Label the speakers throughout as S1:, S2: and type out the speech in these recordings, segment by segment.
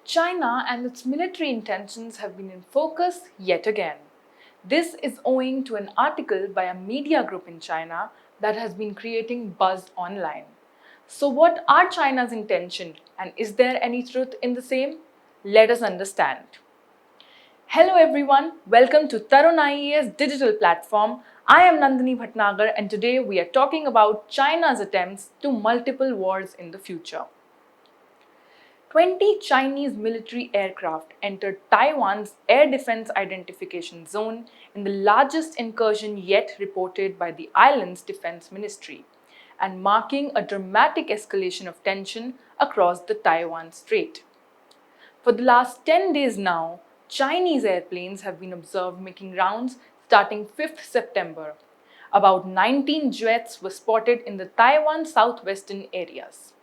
S1: China and its military intentions have been in focus yet again. This is owing to an article by a media group in China that has been creating buzz online. So, what are China's intentions and is there any truth in the same? Let us understand. Hello everyone, welcome to Tarun IAS digital platform. I am Nandini Bhatnagar and today we are talking about China's attempts to multiple wars in the future. 20 Chinese military aircraft entered Taiwan's air defense identification zone in the largest incursion yet reported by the island's defense ministry, and marking a dramatic escalation of tension across the Taiwan Strait. For the last 10 days now, Chinese airplanes have been observed making rounds starting 5th September. About 19 jets were spotted in the Taiwan southwestern areas.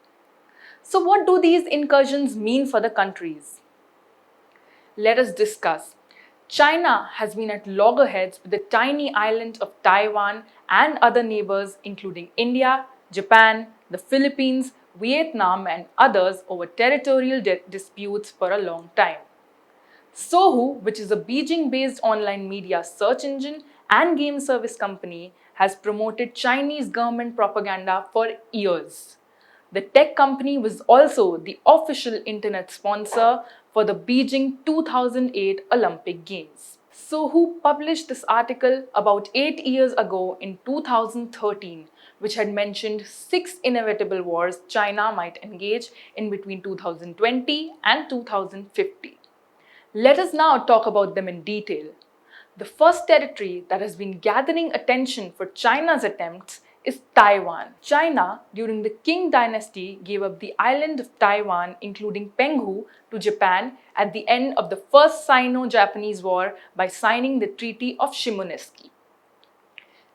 S1: So, what do these incursions mean for the countries? Let us discuss. China has been at loggerheads with the tiny island of Taiwan and other neighbors, including India, Japan, the Philippines, Vietnam, and others over territorial disputes for a long time. Sohu, which is a Beijing based online media search engine and game service company, has promoted Chinese government propaganda for years. The tech company was also the official internet sponsor for the Beijing 2008 Olympic Games. Sohu published this article about 8 years ago in 2013, which had mentioned 6 inevitable wars China might engage in between 2020 and 2050. Let us now talk about them in detail. The first territory that has been gathering attention for China's attempts is Taiwan. China, during the Qing dynasty, gave up the island of Taiwan, including Penghu, to Japan at the end of the First Sino-Japanese War by signing the Treaty of Shimonoseki.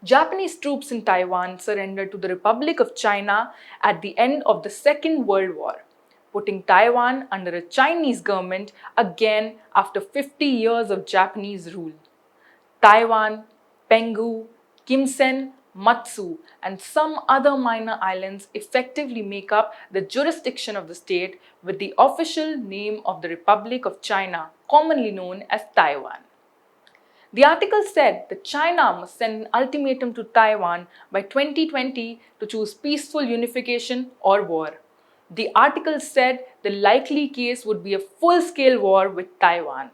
S1: Japanese troops in Taiwan surrendered to the Republic of China at the end of the Second World War, putting Taiwan under a Chinese government again after 50 years of Japanese rule. Taiwan, Penghu, Kimsen, Matsu, and some other minor islands effectively make up the jurisdiction of the state with the official name of the Republic of China, commonly known as Taiwan. The article said that China must send an ultimatum to Taiwan by 2020 to choose peaceful unification or war. The article said the likely case would be a full-scale war with Taiwan.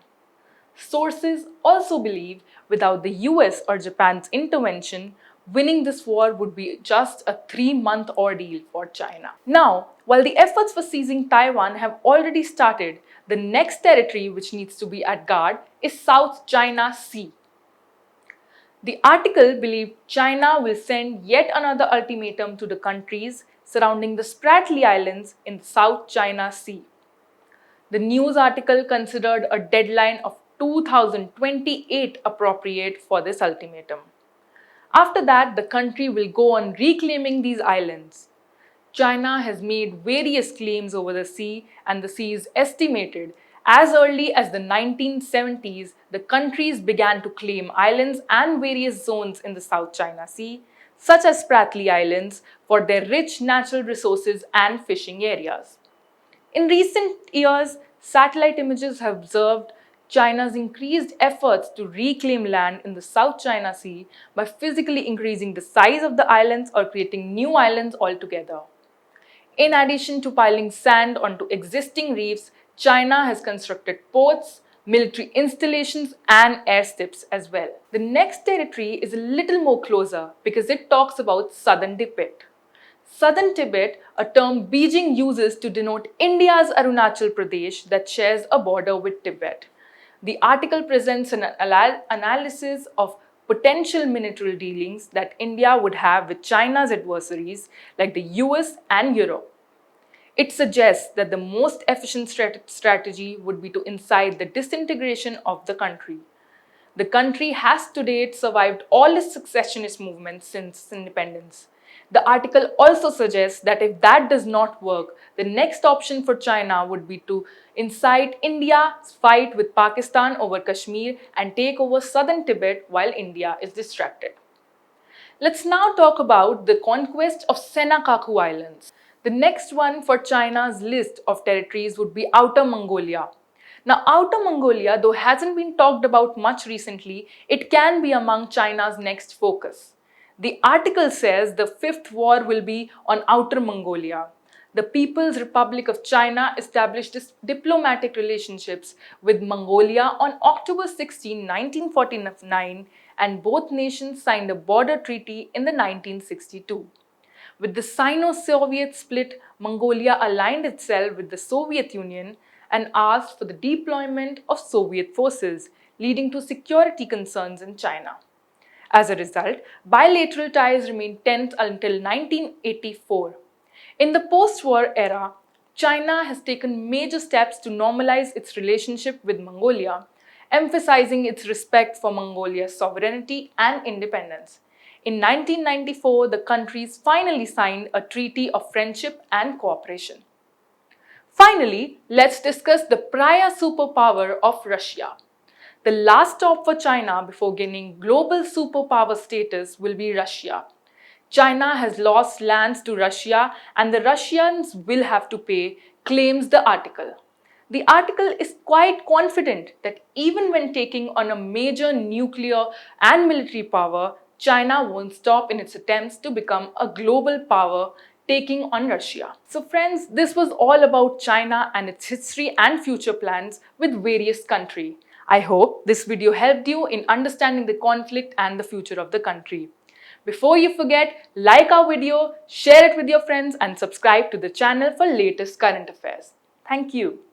S1: Sources also believe without the US or Japan's intervention, winning this war would be just a 3-month ordeal for China. Now, while the efforts for seizing Taiwan have already started, the next territory which needs to be at guard is South China Sea. The article believed China will send yet another ultimatum to the countries surrounding the Spratly Islands in the South China Sea. The news article considered a deadline of 2028 appropriate for this ultimatum. After that, the country will go on reclaiming these islands. China has made various claims over the sea, and the sea is estimated as early as the 1970s, the countries began to claim islands and various zones in the South China Sea, such as Spratly Islands, for their rich natural resources and fishing areas. In recent years, satellite images have observed China's increased efforts to reclaim land in the South China Sea by physically increasing the size of the islands or creating new islands altogether. In addition to piling sand onto existing reefs, China has constructed ports, military installations, and airstrips as well. The next territory is a little more closer because it talks about southern Tibet. Southern Tibet, a term Beijing uses to denote India's Arunachal Pradesh that shares a border with Tibet. The article presents an analysis of potential military dealings that India would have with China's adversaries like the US and Europe. It suggests that the most efficient strategy would be to incite the disintegration of the country. The country has to date survived all its successionist movements since independence. The article also suggests that if that does not work, the next option for China would be to incite India's fight with Pakistan over Kashmir and take over southern Tibet while India is distracted. Let's now talk about the conquest of Senakaku Islands. The next one for China's list of territories would be Outer Mongolia. Now, Outer Mongolia, though hasn't been talked about much recently, it can be among China's next focus. The article says the fifth war will be on Outer Mongolia. The People's Republic of China established diplomatic relationships with Mongolia on October 16, 1949, and both nations signed a border treaty in the 1962. With the Sino-Soviet split, Mongolia aligned itself with the Soviet Union and asked for the deployment of Soviet forces, leading to security concerns in China. As a result, bilateral ties remained tense until 1984. In the post-war era, China has taken major steps to normalize its relationship with Mongolia, emphasizing its respect for Mongolia's sovereignty and independence. In 1994, the countries finally signed a treaty of friendship and cooperation. Finally, let's discuss the prior superpower of Russia. The last stop for China before gaining global superpower status will be Russia. China has lost lands to Russia and the Russians will have to pay, claims the article. The article is quite confident that even when taking on a major nuclear and military power, China won't stop in its attempts to become a global power, taking on Russia. So friends, this was all about China and its history and future plans with various countries. I hope this video helped you in understanding the conflict and the future of the country. Before you forget, like our video, share it with your friends and subscribe to the channel for latest current affairs. Thank you.